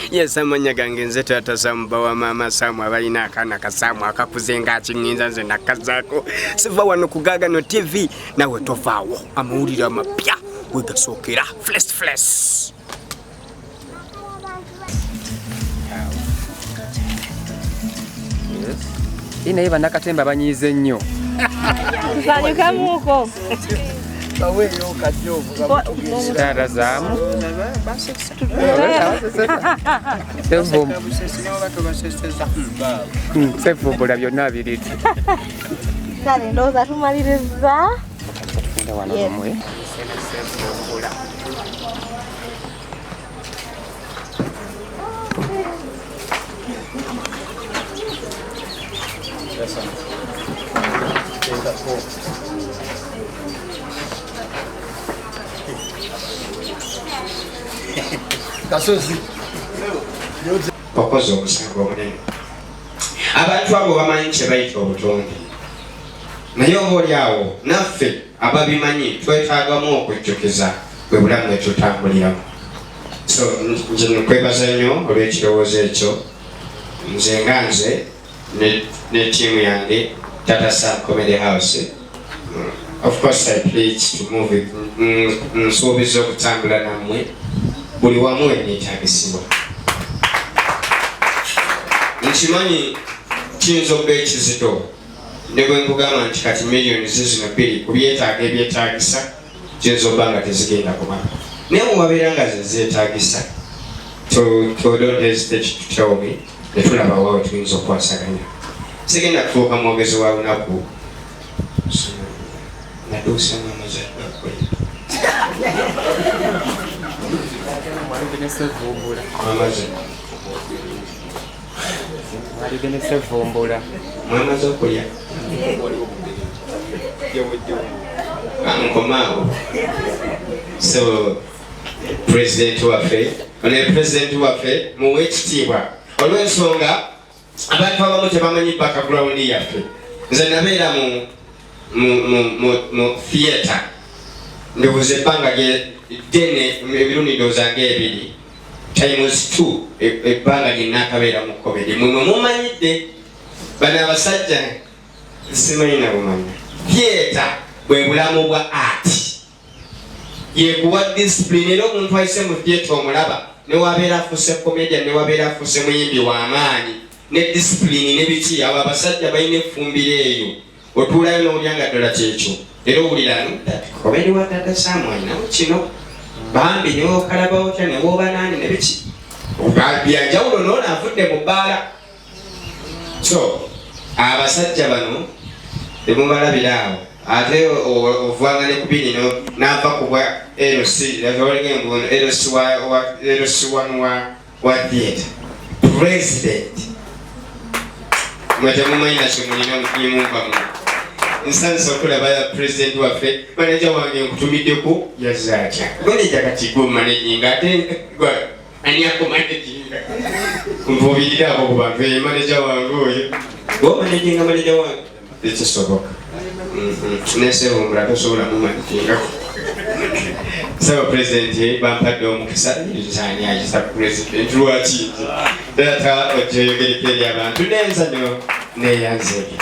Yes, amanya gange nze Taata Samba wa mama Samu abalina akaana kasamu akakuze ng'akinnyinza nze nakkazaako. Siva wano ku Gaggano TV nawe tovaawo amawulire amapya we gasookera flesh. Ine iba nakatemba banyize nnyo. Kusanyuka muko. Bawe yo kajovu Taata Zamu. Sevumbula byonna abiriti. Kale ndowooza tumaliriza. Kasozi Okoze omusango omunene. Abantu abo bamanyi kye bayita obutonde. Naye oboolyawo naffe ababimanyi twetaagamu okujjukiza bwe bulamu bwe tutambuliramu. So nze nkwebaza nnyo olw'ekirowoozo ekyo. Nze nga nze ne ttiimu yange Taata Sam Comedy House. Of course I pledge to move it. Nsuubiza okutambula nammwe buli wamu enneetaagisibwa. Nkimanyi kiyinza okuba ekizito ne bwe nkugamba nti kati miliyoni zino 2 ku byetaaga ebyetaagisa kiyinza okuba nga tezigenda kumala. Naye muwabeera nga ze zeetaagisa don't hesitate to tell me ne tulaba waawe tuyinza okukwasaganya. Sigenda kufuuka mwogezi wa lunaku naduusa n'amazadde akola. Mwamaze okulya nkomaawo. So president waffe muwe ekitiibwa olw'ensonga abantu abamu tebamanyi background yaffe. Nze nabeera mu theatre ndowooza ebbanga ddene emirundi ndowooza ng'ebiri times 2 ebbanga lye nakabeera mu comedy. Mwe mumanyidde bano abasajja simanyi nabumanya. Theatre bwe bulamu bwa art yekuwa discipline. Era omuntu ayise mu theatre omulaba ne wabeera afuuse comedian ne wabeera afuuse muyimbi w'amaanyi ne discipline ne biki. Abo abasajja balina effumbiro eyo otuulayo n'olya nga ddala kyekyo. Era owulira comedy wa Taata Sam alinawo kino bambi ne Okulaba otya ne bwoba naani ne biki byanjawulo n'ono avudde mu bbaala. So abasajja bano temubalabira awo ate ovanga ne kubiri n'ava ku bwa LC LC1 wa theatre president. Mwe temumanyi nakyo mulina mukimumbamu. Nsansa okulaba ya president waffe manager wange nkutumiddeko yazze atya. Manager kati gwe managinga ate ani akumanaginga nvuubirira abo ku bantu manager wange oyo gwe manager wange tekisoboka. Nesebumbula tosobola mumanaginga. Saba president bampadde omukisa nzani ayisa president lwaki Taata ojoyogereko eri abantu n'enzanyo neeyanzeege.